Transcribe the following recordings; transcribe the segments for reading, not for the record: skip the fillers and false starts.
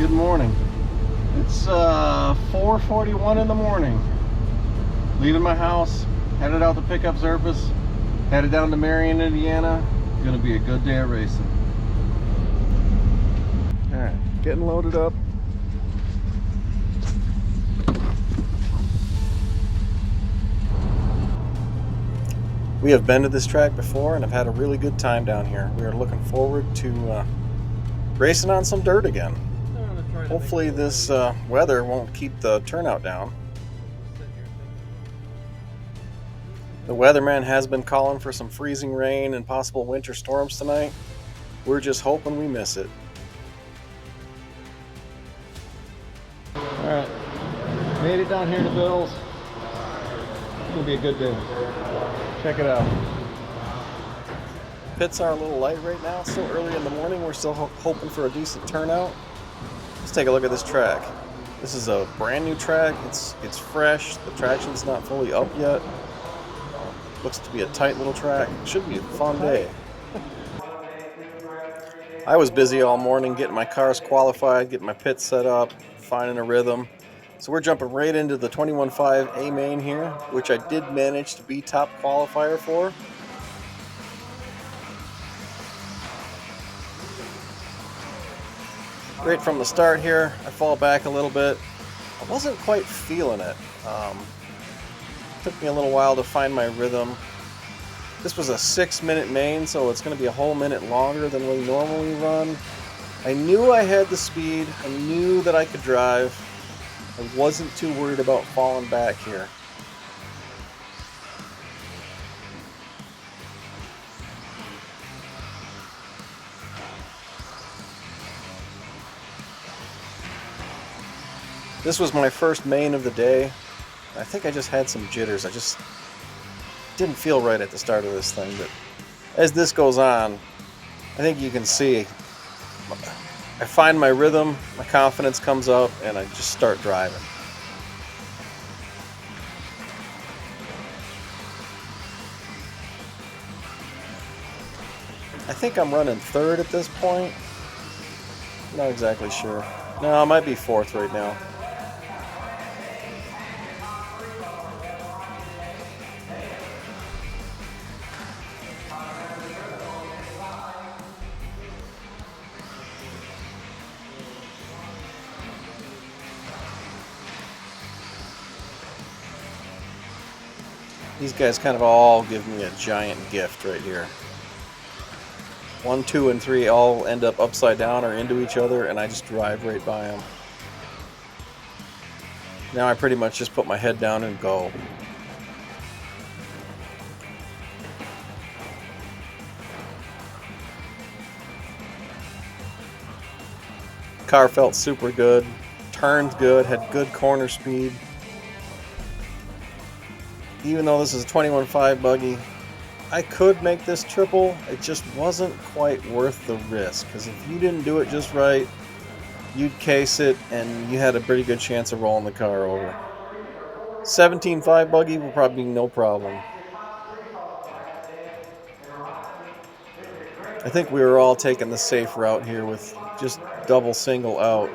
Good morning. It's 4:41 in the morning. Leaving my house, headed out to pick up Zerfas, headed down to Marion, Indiana. Gonna be a good day of racing. Alright, getting loaded up. We have been to this track before and have had a really good time down here. We are looking forward to racing on some dirt again. Hopefully this weather won't keep the turnout down. The weatherman has been calling for some freezing rain and possible winter storms tonight. We're just hoping we miss it. Alright, made it down here to Bill's. It's gonna be a good day. Check it out. Pits are a little light right now. It's still early in the morning. We're still hoping for a decent turnout. Let's take a look at this track. This is a brand new track. It's fresh. The traction's not fully up yet. Looks to be a tight little track. Should be a fun day. I was busy all morning getting my cars qualified, getting my pit set up, finding a rhythm. So we're jumping right into the 21.5 A main here, which I did manage to be top qualifier for. Right from the start here, I fall back a little bit. I wasn't quite feeling it. Took me a little while to find my rhythm. This was a 6-minute main, so it's going to be a whole minute longer than we normally run. I knew I had the speed. I knew that I could drive. I wasn't too worried about falling back here. This was my first main of the day. I think I just had some jitters. I just didn't feel right at the start of this thing, but as this goes on, I think you can see I find my rhythm, my confidence comes up, and I just start driving. I think I'm running third at this point. Not exactly sure. No, I might be fourth right now. These guys kind of all give me a giant gift right here. 1, 2, and 3 all end up upside down or into each other, and I just drive right by them. Now I pretty much just put my head down and go. Car felt super good, turned good, had good corner speed. Even though this is a 21.5 buggy, I could make this triple. It just wasn't quite worth the risk, because if you didn't do it just right, you'd case it and you had a pretty good chance of rolling the car over. 17.5 buggy will probably be no problem. I think we were all taking the safe route here with just double single out.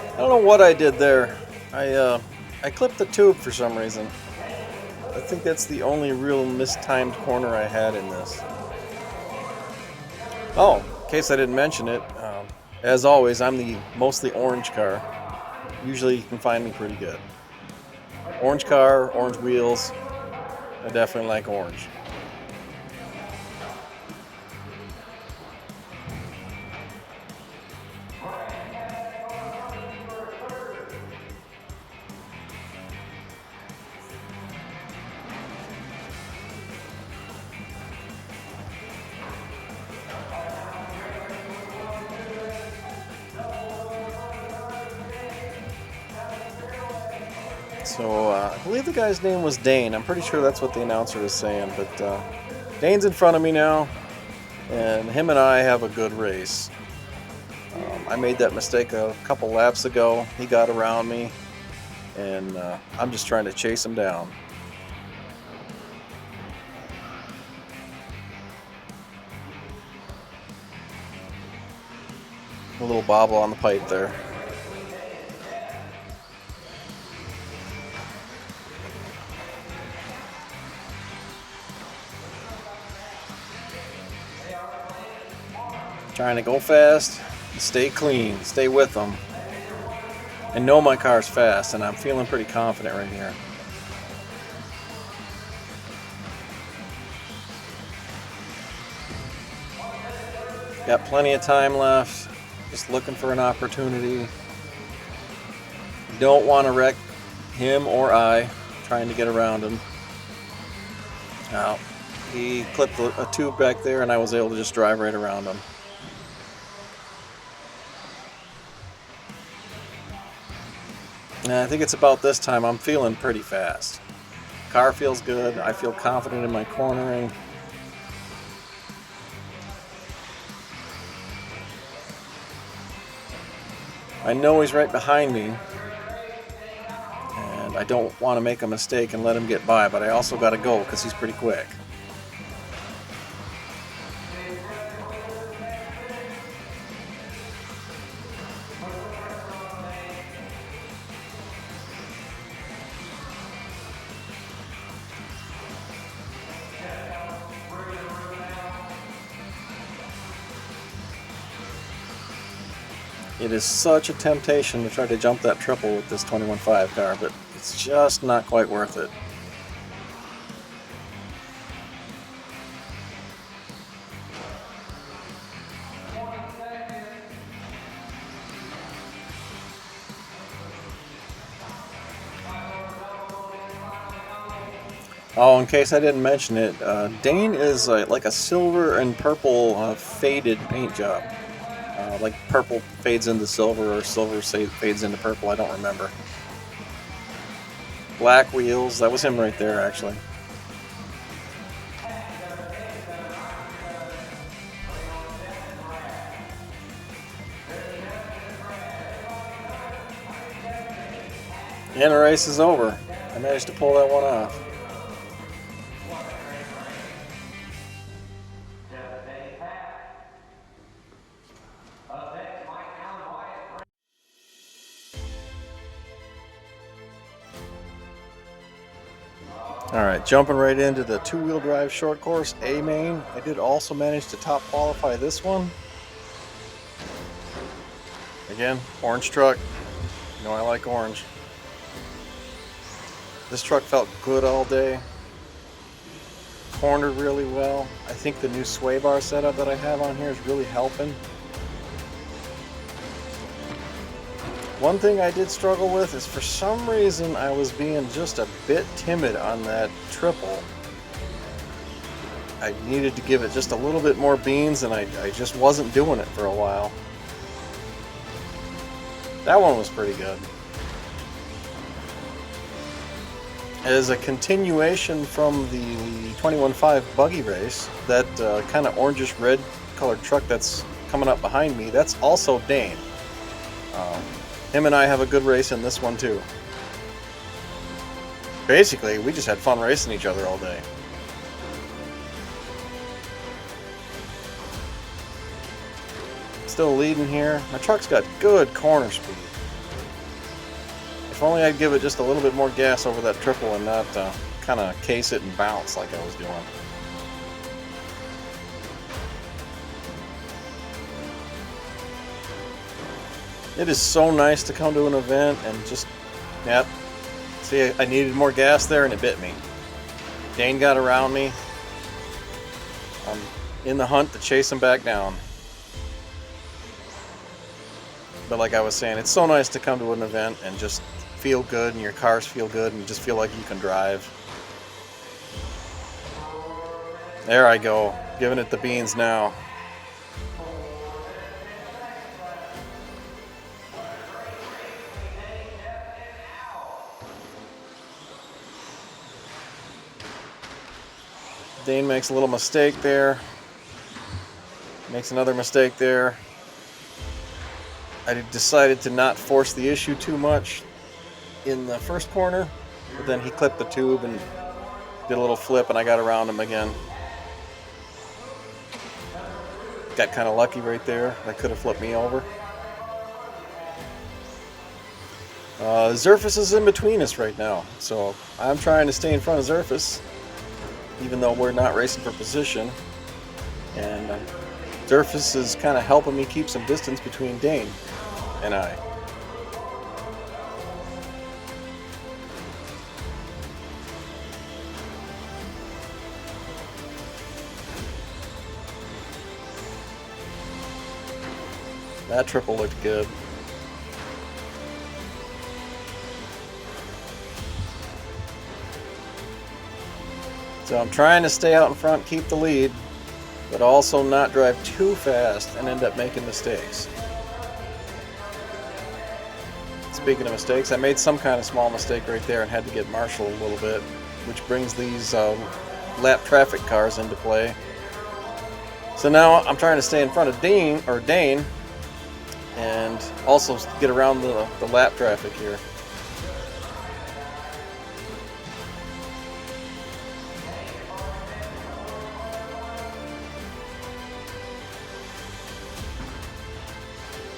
I don't know what I did there. I clipped the tube for some reason. I think that's the only real mistimed corner I had in this. Oh, in case I didn't mention it, as always, I'm the mostly orange car. Usually you can find me pretty good. Orange car, orange wheels. I definitely like orange. So I believe the guy's name was Dane. I'm pretty sure that's what the announcer was saying. But Dane's in front of me now. and him and I have a good race. I made that mistake a couple laps ago. He got around me, and I'm just trying to chase him down. A little bobble on the pipe there. Trying to go fast, stay clean, stay with them. I know my car's fast, and I'm feeling pretty confident right here. Got plenty of time left. Just looking for an opportunity. Don't want to wreck him or I trying to get around him. Now, he clipped a tube back there, and I was able to just drive right around him. And I think it's about this time I'm feeling pretty fast. Car feels good. I feel confident in my cornering. I know he's right behind me, and I don't want to make a mistake and let him get by, but I also got to go because he's pretty quick. It is such a temptation to try to jump that triple with this 21.5 car, but it's just not quite worth it. Oh, in case I didn't mention it, Dane is like a silver and purple faded paint job. Like purple fades into silver or silver fades into purple, I don't remember. Black wheels, that was him right there actually. And the race is over. I managed to pull that one off. Alright, jumping right into the two-wheel drive short course A main. I did also manage to top qualify this one. Again, orange truck. You know I like orange. This truck felt good all day. Cornered really well. I think the new sway bar setup that I have on here is really helping. One thing I did struggle with is for some reason I was being just a bit timid on that triple. I needed to give it just a little bit more beans, and I just wasn't doing it for a while. That one was pretty good. As a continuation from the 21.5 buggy race, that kind of orangish red colored truck that's coming up behind me, that's also Dane. Him and I have a good race in this one too. Basically, we just had fun racing each other all day. Still leading here. My truck's got good corner speed. If only I'd give it just a little bit more gas over that triple and not kind of case it and bounce like I was doing. It is so nice to come to an event and just, yep. See, I needed more gas there and it bit me. Dane got around me. I'm in the hunt to chase him back down. But like I was saying, it's so nice to come to an event and just feel good, and your cars feel good, and you just feel like you can drive. There I go, giving it the beans now. Dane makes a little mistake there. Makes another mistake there. I decided to not force the issue too much in the first corner, but then he clipped the tube and did a little flip, and I got around him again. Got kind of lucky right there. That could have flipped me over. Zerfas is in between us right now, so I'm trying to stay in front of Zerfas, even though we're not racing for position. And Zerfas is kind of helping me keep some distance between Dane and I. That triple looked good. So I'm trying to stay out in front, keep the lead, but also not drive too fast and end up making mistakes. Speaking of mistakes, I made some kind of small mistake right there and had to get marshaled a little bit, which brings these lap traffic cars into play. So now I'm trying to stay in front of Dane, and also get around the lap traffic here.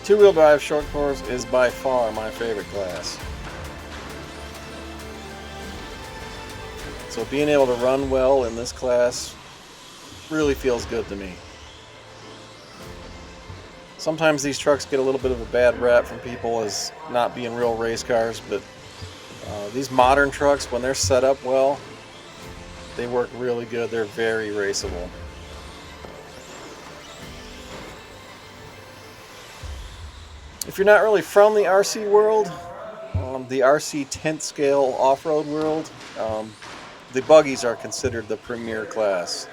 Two-wheel drive short course is by far my favorite class. So being able to run well in this class really feels good to me. Sometimes these trucks get a little bit of a bad rap from people as not being real race cars, but these modern trucks, when they're set up well, they work really good. They're very raceable. If you're not really from the RC world, the RC 10th scale off-road world, the buggies are considered the premier class,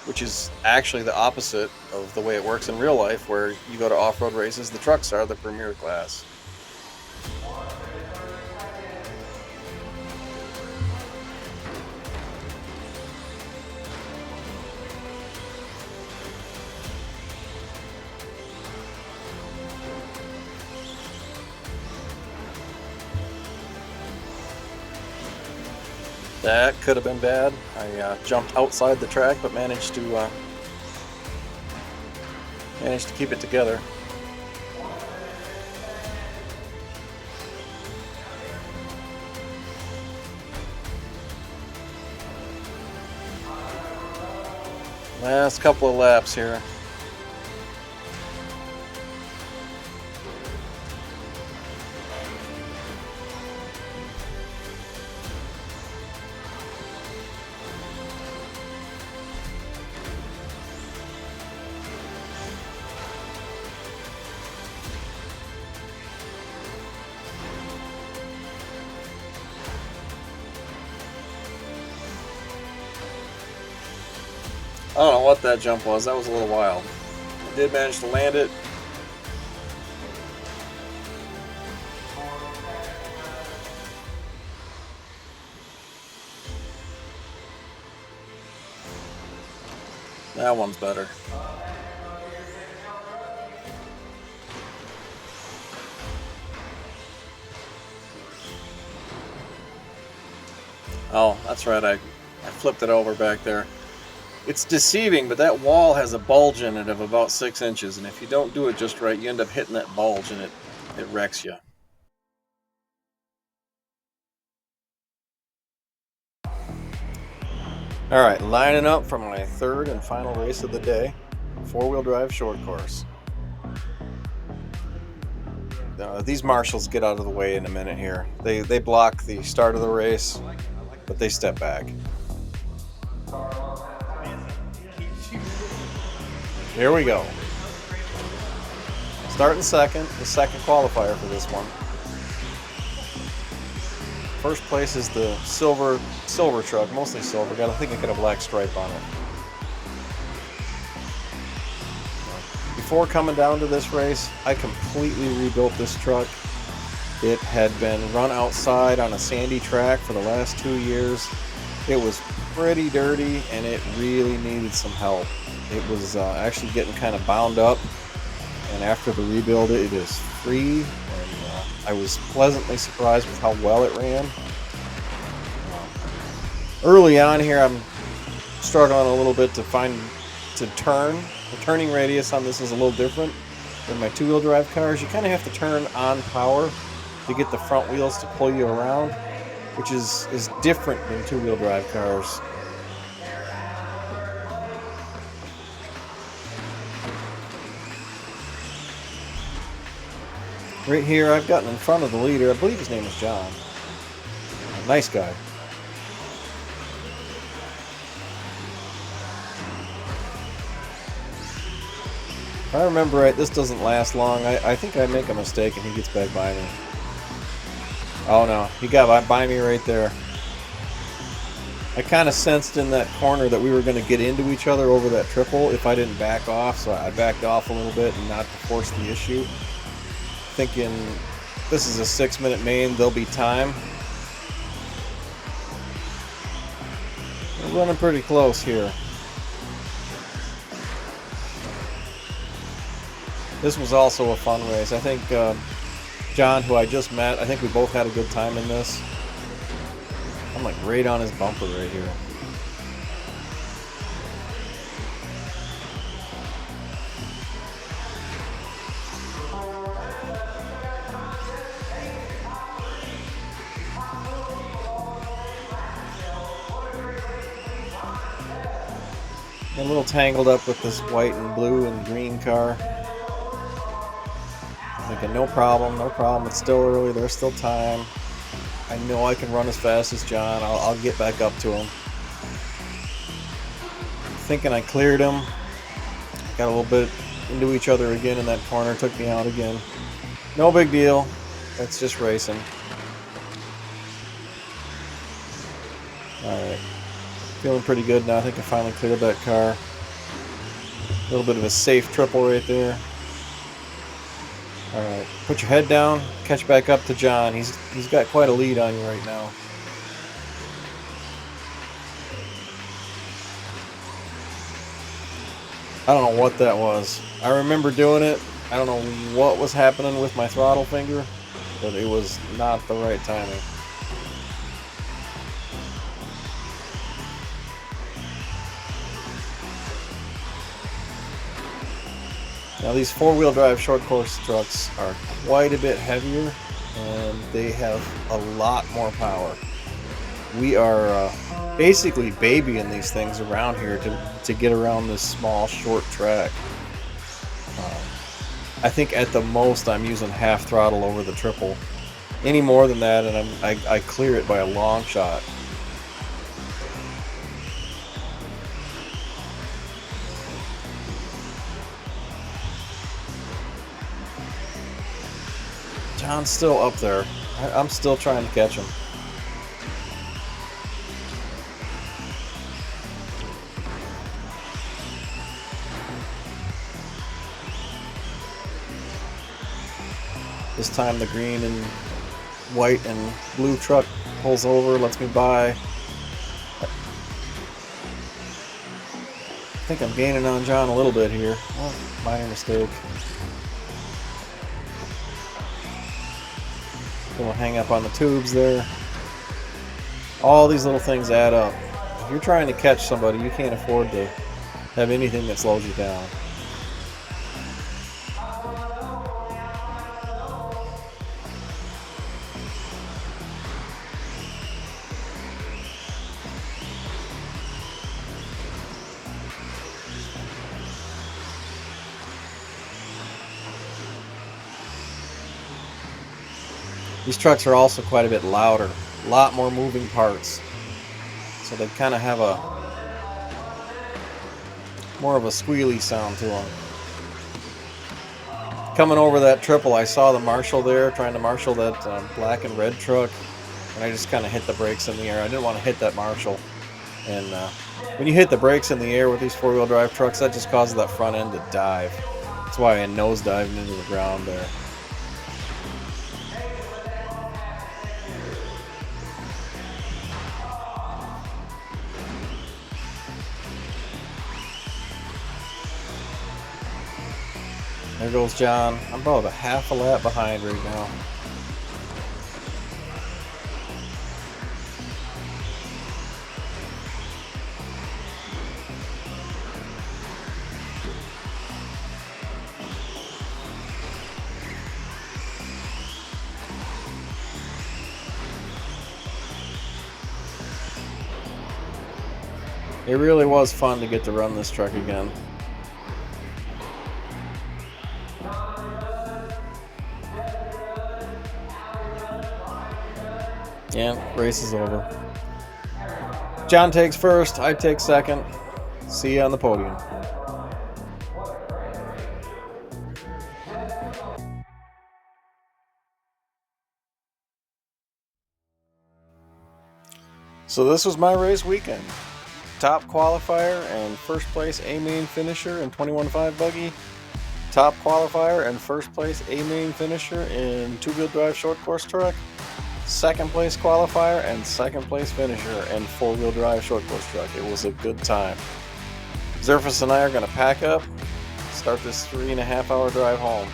which is actually the opposite of the way it works in real life, where you go to off-road races, the trucks are the premier class. That could have been bad. I jumped outside the track, but managed to keep it together. Last couple of laps here. I don't know what that jump was. That was a little wild. I did manage to land it. That one's better. Oh, that's right. I flipped it over back there. It's deceiving, but that wall has a bulge in it of about 6 inches, and if you don't do it just right, you end up hitting that bulge and it wrecks you. Alright, lining up for my third and final race of the day, four-wheel drive short course. These marshals get out of the way in a minute here. They block the start of the race, but they step back. Here we go. Starting second, the second qualifier for this one. First place is the silver truck, mostly silver. I think it got a black stripe on it. Before coming down to this race, I completely rebuilt this truck. It had been run outside on a sandy track for the last 2 years. It was pretty dirty and it really needed some help. It was actually getting kind of bound up, and after the rebuild it is free, and I was pleasantly surprised with how well it ran. Early on here I'm struggling a little bit to turn. The turning radius on this is a little different than my two-wheel drive cars. You kind of have to turn on power to get the front wheels to pull you around, which is different than two-wheel drive cars. Right here I've gotten in front of the leader. I believe his name is John. Nice guy. If I remember right, this doesn't last long. I think I make a mistake and he gets back by me. Oh no, he got by me right there. I kind of sensed in that corner that we were going to get into each other over that triple if I didn't back off, so I backed off a little bit and not to force the issue. Thinking this is a 6-minute main, there'll be time. We're running pretty close here. This was also a fun race. I think John, who I just met, I think we both had a good time in this. I'm like right on his bumper right here. A little tangled up with this white and blue and green car. Thinking, no problem, it's still early, there's still time. I know I can run as fast as John, I'll get back up to him. Thinking I cleared him. Got a little bit into each other again in that corner, took me out again. No big deal, that's just racing. Alright, feeling pretty good now, I think I finally cleared that car. A little bit of a safe triple right there. Alright, put your head down, catch back up to John. He's got quite a lead on you right now. I don't know what that was. I remember doing it. I don't know what was happening with my throttle finger, but it was not the right timing. Now these four-wheel drive short course trucks are quite a bit heavier and they have a lot more power. We are basically babying these things around here to get around this small short track. I think at the most I'm using half throttle over the triple. Any more than that and I clear it by a long shot. John's still up there. I'm still trying to catch him. This time the green and white and blue truck pulls over, lets me by. I think I'm gaining on John a little bit here. Oh, minor mistake. We'll hang up on the tubes there. All these little things add up. If you're trying to catch somebody, you can't afford to have anything that slows you down. These trucks are also quite a bit louder, a lot more moving parts, so they kind of have a more of a squealy sound to them. Coming over that triple, I saw the marshal there trying to marshal that black and red truck, and I just kind of hit the brakes in the air. I didn't want to hit that marshal, and when you hit the brakes in the air with these four-wheel drive trucks, that just causes that front end to dive. That's why I nosedived into the ground there. There goes John. I'm about a half a lap behind right now. It really was fun to get to run this truck again. Yeah, race is over. John takes first, I take second. See you on the podium. So this was my race weekend. Top qualifier and first place A-main finisher in 21.5 buggy. Top qualifier and first place A-main finisher in two-wheel drive short course truck. Second place qualifier and second place finisher in four-wheel drive short course truck. It was a good time. Zerfas and I are going to pack up, start this 3.5 hour drive home.